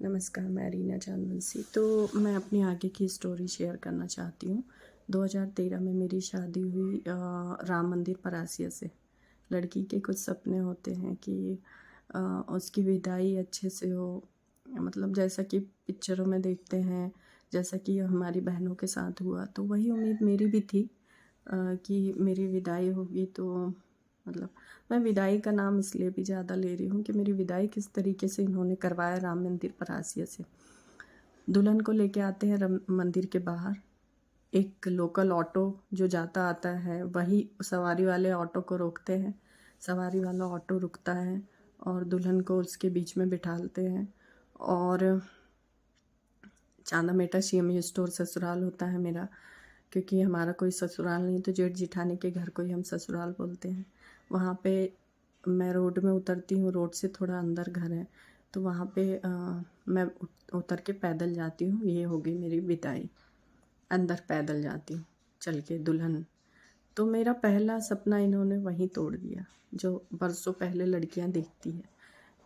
नमस्कार, मैं रीना जानवंशी। तो मैं अपनी आगे की स्टोरी शेयर करना चाहती हूँ। 2013 में मेरी शादी हुई राम मंदिर परासिया से। लड़की के कुछ सपने होते हैं कि उसकी विदाई अच्छे से हो, मतलब जैसा कि पिक्चरों में देखते हैं, जैसा कि हमारी बहनों के साथ हुआ, तो वही उम्मीद मेरी भी थी कि मेरी विदाई होगी। तो मतलब मैं विदाई का नाम इसलिए भी ज़्यादा ले रही हूँ कि मेरी विदाई किस तरीके से इन्होंने करवाया राम मंदिर परासिया से। दुल्हन को लेके आते हैं राम मंदिर के बाहर। एक लोकल ऑटो जो जाता आता है वही सवारी वाले ऑटो को रोकते हैं। सवारी वाला ऑटो रुकता है और दुल्हन को उसके बीच में बिठाते हैं। और चांदा-मेटा सीएमए स्टोर ससुराल होता है मेरा, क्योंकि हमारा कोई ससुराल नहीं, तो जेठ जिठानी के घर को ही हम ससुराल बोलते हैं। वहाँ पे मैं रोड में उतरती हूँ, रोड से थोड़ा अंदर घर है, तो वहाँ पे मैं उतर के पैदल जाती हूँ। ये हो गई मेरी विदाई। अंदर पैदल जाती हूँ चल के दुल्हन। तो मेरा पहला सपना इन्होंने वहीं तोड़ दिया, जो बरसों पहले लड़कियाँ देखती हैं।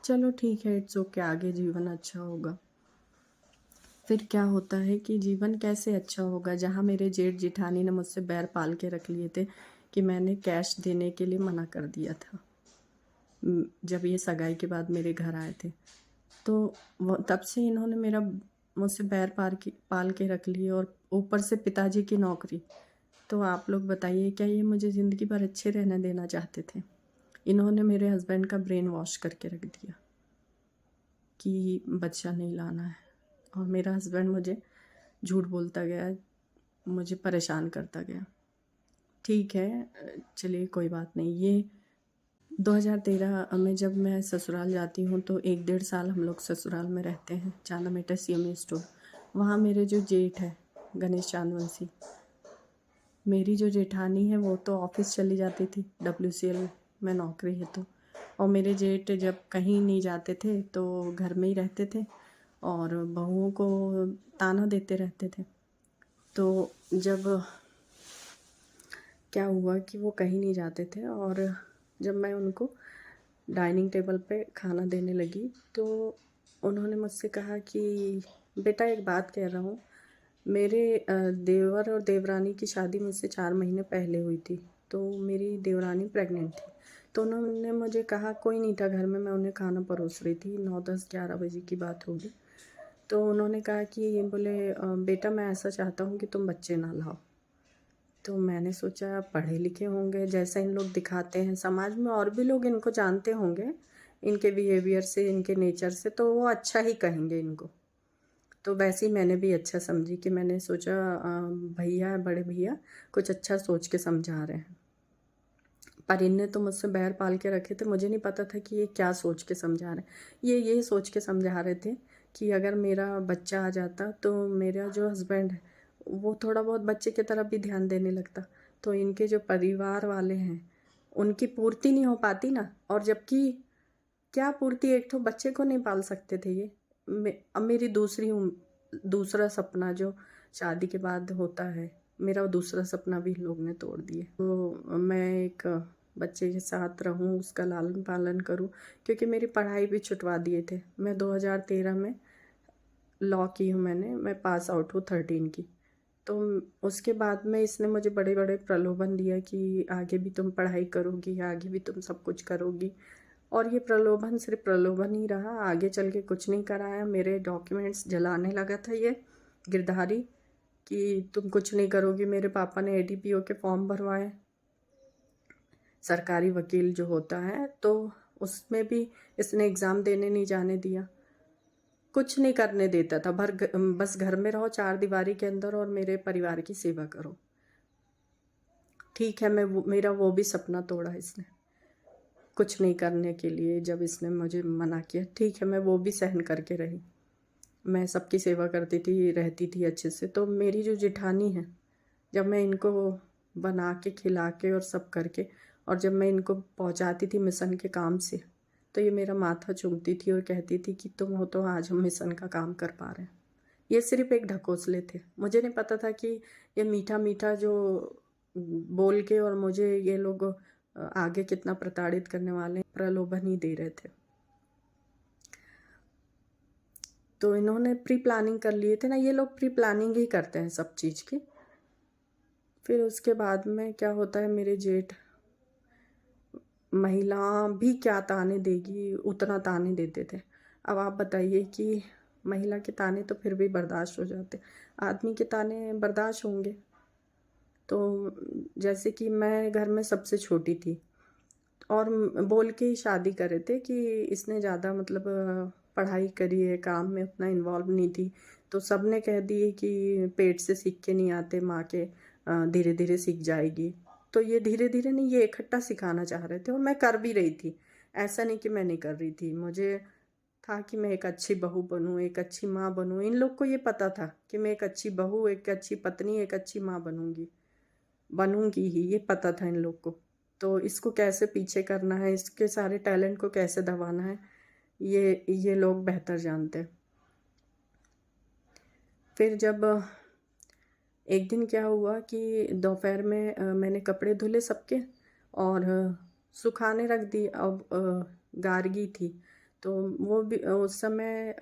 चलो ठीक है, इट्स ओके, आगे जीवन अच्छा होगा। फिर क्या होता है कि जीवन कैसे अच्छा होगा, जहाँ मेरे जेठ जिठानी ने मुझसे बैर पाल के रख लिए थे कि मैंने कैश देने के लिए मना कर दिया था। जब ये सगाई के बाद मेरे घर आए थे, तो वो तब से इन्होंने मेरा मुझसे बैर पाल के रख लिए, और ऊपर से पिताजी की नौकरी। तो आप लोग बताइए, क्या ये मुझे ज़िंदगी भर अच्छे रहने देना चाहते थे? इन्होंने मेरे हस्बैंड का ब्रेन वॉश करके रख दिया कि बच्चा नहीं लाना है, और मेरा हस्बैंड मुझे झूठ बोलता गया, मुझे परेशान करता गया। ठीक है, चलिए कोई बात नहीं। ये 2013 में जब मैं ससुराल जाती हूँ तो 1 डेढ़ साल हम लोग ससुराल में रहते हैं, चांदा-मेटा सीएमए स्टोर। वहाँ मेरे जो जेठ है गणेश चांदवंशी, मेरी जो जेठानी है वो तो ऑफिस चली जाती थी, WCL में नौकरी है तो। और मेरे जेठ जब कहीं नहीं जाते थे तो घर में ही रहते थे और बहुओं को ताना देते रहते थे। तो जब क्या हुआ कि वो कहीं नहीं जाते थे, और जब मैं उनको डाइनिंग टेबल पे खाना देने लगी तो उन्होंने मुझसे कहा कि बेटा, एक बात कह रहा हूँ, मेरे देवर और देवरानी की शादी मुझसे 4 महीने पहले हुई थी, तो मेरी देवरानी प्रेग्नेंट थी। तो उन्होंने मुझे कहा, कोई नहीं था घर में, मैं उन्हें खाना परोस रही थी, 9, 10, 11 बजे की बात होगी। तो उन्होंने कहा कि ये बोले, बेटा मैं ऐसा चाहता हूँ कि तुम बच्चे ना लाओ। तो मैंने सोचा पढ़े लिखे होंगे, जैसा इन लोग दिखाते हैं, समाज में और भी लोग इनको जानते होंगे, इनके बिहेवियर से, इनके नेचर से, तो वो अच्छा ही कहेंगे इनको। तो वैसे ही मैंने भी अच्छा समझी कि मैंने सोचा भैया, बड़े भैया कुछ अच्छा सोच के समझा रहे हैं। पर इनने तो मुझसे बैर पाल के रखे थे, मुझे नहीं पता था कि ये क्या सोच के समझा रहे हैं। ये सोच के समझा रहे थे कि अगर मेरा बच्चा आ जाता तो मेरा जो हस्बैंड है वो थोड़ा बहुत बच्चे की तरफ भी ध्यान देने लगता, तो इनके जो परिवार वाले हैं उनकी पूर्ति नहीं हो पाती ना। और जबकि क्या पूर्ति, एक तो बच्चे को नहीं पाल सकते थे ये। अब मेरी दूसरा सपना जो शादी के बाद होता है, मेरा दूसरा सपना भी लोग ने तोड़ दिए। तो मैं एक बच्चे के साथ रहूं, उसका लालन पालन करूं, क्योंकि मेरी पढ़ाई भी छुटवा दिए थे। मैं 2013 में लॉ की हूँ, मैं पास आउट हूँ 13 की। तो उसके बाद में इसने मुझे बड़े बड़े प्रलोभन दिया कि आगे भी तुम पढ़ाई करोगी, आगे भी तुम सब कुछ करोगी। और ये प्रलोभन सिर्फ प्रलोभन ही रहा, आगे चल के कुछ नहीं कराया। मेरे डॉक्यूमेंट्स जलाने लगा था ये गिरधारी कि तुम कुछ नहीं करोगी। मेरे पापा ने ADPO के फॉर्म भरवाए, सरकारी वकील जो होता है, तो उसमें भी इसने एग्ज़ाम देने नहीं जाने दिया, कुछ नहीं करने देता था। बस घर में रहो 4 दीवारी के अंदर और मेरे परिवार की सेवा करो। ठीक है, मेरा वो भी सपना तोड़ा इसने, कुछ नहीं करने के लिए जब इसने मुझे मना किया। ठीक है, मैं वो भी सहन करके रही, मैं सबकी सेवा करती थी, रहती थी अच्छे से। तो मेरी जो जेठानी है, जब मैं इनको बना के खिला के और सब करके, और जब मैं इनको पहुंचाती थी मिशन के काम से, तो ये मेरा माथा चूमती थी और कहती थी कि तुम हो तो आज हम मिशन का काम कर पा रहे हैं। ये सिर्फ एक ढकोसले थे, मुझे नहीं पता था कि ये मीठा मीठा जो बोल के और मुझे ये लोग आगे कितना प्रताड़ित करने वाले हैं, प्रलोभन ही दे रहे थे। तो इन्होंने प्री प्लानिंग कर लिए थे ना, ये लोग प्री प्लानिंग ही करते हैं सब चीज़ की। फिर उसके बाद में क्या होता है, मेरे जेठ महिला भी क्या ताने देगी उतना ताने देते थे। अब आप बताइए कि महिला के ताने तो फिर भी बर्दाश्त हो जाते, आदमी के ताने बर्दाश्त होंगे? तो जैसे कि मैं घर में सबसे छोटी थी और बोल के ही शादी करे थे कि इसने ज़्यादा मतलब पढ़ाई करी है, काम में उतना इन्वॉल्व नहीं थी। तो सबने कह दिए कि पेट से सीख के नहीं आते माँ के, धीरे धीरे सीख जाएगी। तो ये धीरे धीरे नहीं, ये इकट्ठा सिखाना चाह रहे थे और मैं कर भी रही थी। ऐसा नहीं कि मैं नहीं कर रही थी, मुझे था कि मैं एक अच्छी बहू बनूँ, एक अच्छी माँ बनूँ। इन लोग को ये पता था कि मैं एक अच्छी बहू, एक अच्छी पत्नी, एक अच्छी माँ बनूंगी ही, ये पता था इन लोग को। तो इसको कैसे पीछे करना है, इसके सारे टैलेंट को कैसे दबाना है, ये लोग बेहतर जानते हैं। फिर जब एक दिन क्या हुआ कि दोपहर में मैंने कपड़े धुले सबके और सुखाने रख दी। अब गार्गी थी तो वो भी उस समय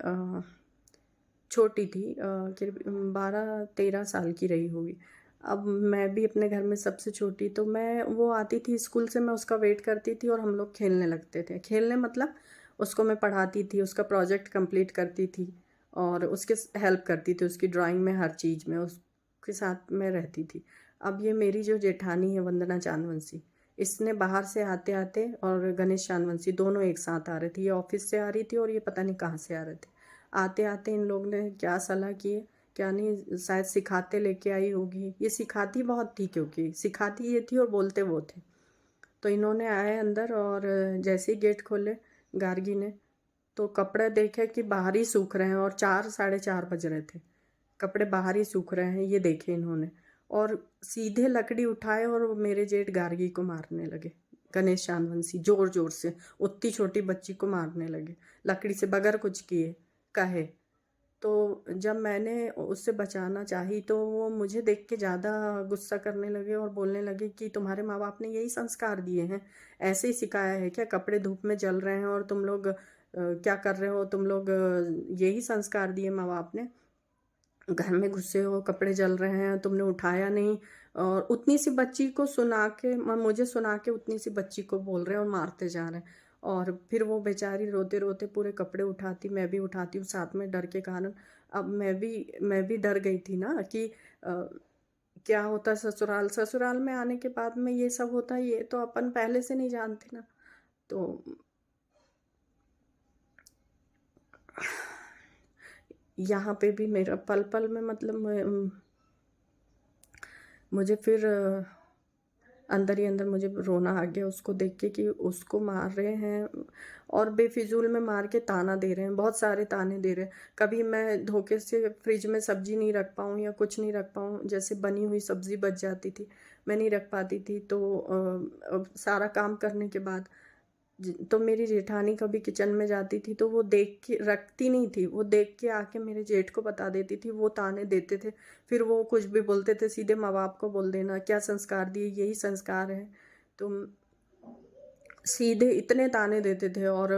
छोटी थी, 12-13 साल की रही होगी। अब मैं भी अपने घर में सबसे छोटी, तो मैं, वो आती थी स्कूल से, मैं उसका वेट करती थी और हम लोग खेलने लगते थे। खेलने मतलब उसको मैं पढ़ाती थी, उसका प्रोजेक्ट कंप्लीट करती थी और उसके हेल्प करती थी, उसकी ड्राइंग में, हर चीज़ में उसके साथ में रहती थी। अब ये मेरी जो जेठानी है वंदना चांदवंशी, इसने बाहर से आते आते, और गणेश चांदवंशी, दोनों एक साथ आ रहे थे। ये ऑफिस से आ रही थी और ये पता नहीं कहाँ से आ रहे थे। आते आते इन लोग ने क्या सलाह की है क्या नहीं, शायद सिखाते लेके आई होगी। ये सिखाती बहुत थी, क्योंकि सिखाती ये थी और बोलते वो थे। तो इन्होंने आए अंदर और जैसे ही गेट खोले गार्गी ने, तो कपड़े देखे कि बाहर ही सूख रहे हैं और 4-4:30 बज रहे थे, कपड़े बाहर ही सूख रहे हैं, ये देखे इन्होंने। और सीधे लकड़ी उठाए और वो मेरे जेठ गार्गी को मारने लगे। गणेश चांदवंशी जोर जोर से उतनी छोटी बच्ची को मारने लगे, लकड़ी से, बगैर कुछ किए कहे। तो जब मैंने उससे बचाना चाही तो वो मुझे देख के ज़्यादा गुस्सा करने लगे और बोलने लगे कि तुम्हारे माँ बाप ने यही संस्कार दिए हैं, ऐसे ही सिखाया है क्या? कपड़े धूप में जल रहे हैं और तुम लोग क्या कर रहे हो तुम लोग? यही संस्कार दिए माँ बाप ने, घर में घुसे हो, कपड़े जल रहे हैं, तुमने उठाया नहीं। और उतनी सी बच्ची को सुना के, मुझे सुना के उतनी सी बच्ची को बोल रहे हैं और मारते जा रहे हैं। और फिर वो बेचारी रोते रोते पूरे कपड़े उठाती, मैं भी उठाती हूँ साथ में, डर के कारण। अब मैं भी डर गई थी ना कि क्या होता है ससुराल, ससुराल में आने के बाद में ये सब होता है, ये तो अपन पहले से नहीं जानते ना। तो यहाँ पे भी मेरा पल पल में मतलब मुझे फिर अंदर ही अंदर मुझे रोना आ गया उसको देख के कि उसको मार रहे हैं और बेफिजूल में मार के ताना दे रहे हैं, बहुत सारे ताने दे रहे हैं। कभी मैं धोखे से फ्रिज में सब्जी नहीं रख पाऊँ या कुछ नहीं रख पाऊँ, जैसे बनी हुई सब्जी बच जाती थी, मैं नहीं रख पाती थी। तो सारा काम करने के बाद तो मेरी जेठानी कभी किचन में जाती थी तो वो देख के रखती नहीं थी, वो देख के आके मेरे जेठ को बता देती थी, वो ताने देते थे। फिर वो कुछ भी बोलते थे सीधे माँ बाप को बोल देना, क्या संस्कार दिए, यही संस्कार है। तुम, सीधे इतने ताने देते थे। और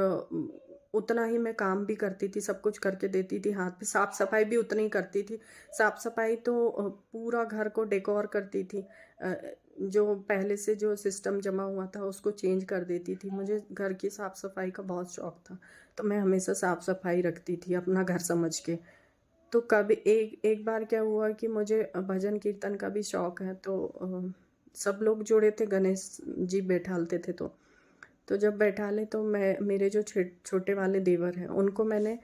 उतना ही मैं काम भी करती थी, सब कुछ करके देती थी हाथ पे, साफ सफाई भी उतनी ही करती थी। साफ सफाई तो पूरा घर को डेकोर करती थी, जो पहले से जो सिस्टम जमा हुआ था उसको चेंज कर देती थी। मुझे घर की साफ सफाई का बहुत शौक था, तो मैं हमेशा साफ सफाई रखती थी अपना घर समझ के। तो कभी एक एक बार क्या हुआ कि मुझे भजन कीर्तन का भी शौक है, तो सब लोग जुड़े थे, गणेश जी बैठालते थे। तो जब बैठा ले तो मैं, मेरे जो छोटे वाले देवर हैं उनको मैंने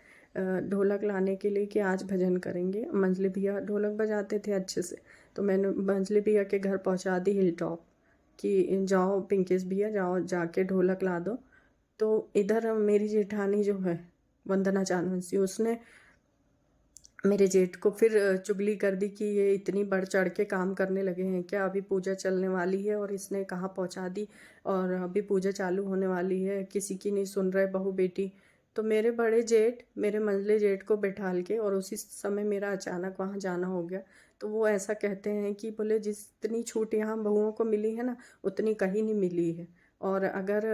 ढोलक लाने के लिए कि आज भजन करेंगे, मंजली भैया ढोलक बजाते थे अच्छे से, तो मैंने मंजली भैया के घर पहुंचा दी हिल टॉप कि जाओ पिंकेश भैया, जाओ जाके ढोलक ला दो। तो इधर मेरी जेठानी जो है वंदना चांदवंशी, उसने मेरे जेठ को फिर चुगली कर दी कि ये इतनी बढ़ चढ़ के काम करने लगे हैं क्या, अभी पूजा चलने वाली है और इसने कहाँ पहुँचा दी, और अभी पूजा चालू होने वाली है, किसी की नहीं सुन रहे बहू बेटी। तो मेरे बड़े जेठ, मेरे मंझले जेठ को बैठाल के, और उसी समय मेरा अचानक वहाँ जाना हो गया। तो वो ऐसा कहते हैं कि बोले जितनी छूट यहाँ बहुओं को मिली है ना, उतनी कहीं नहीं मिली है। और अगर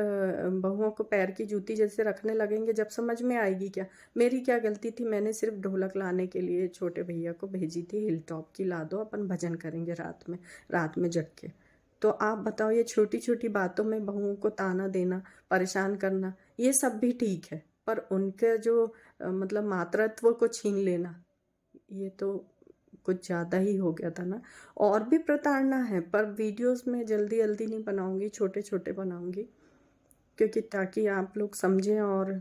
बहुओं को पैर की जूती जैसे रखने लगेंगे, जब समझ में आएगी क्या? मेरी क्या गलती थी? मैंने सिर्फ ढोलक लाने के लिए छोटे भैया को भेजी थी हिल टॉप की, ला दो अपन भजन करेंगे रात में जग के। तो आप बताओ, ये छोटी छोटी बातों में बहुओं को ताना देना, परेशान करना, ये सब भी ठीक है, पर उनके जो मतलब मातृत्व को छीन लेना, ये तो कुछ ज़्यादा ही हो गया था ना। और भी प्रताड़ना है, पर वीडियोस में जल्दी जल्दी नहीं बनाऊंगी, छोटे छोटे बनाऊंगी, क्योंकि ताकि आप लोग समझें और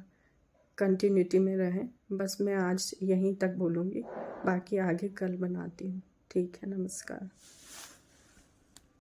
कंटिन्यूटी में रहें। बस मैं आज यहीं तक बोलूँगी, बाकी आगे कल बनाती हूँ। ठीक है, नमस्कार।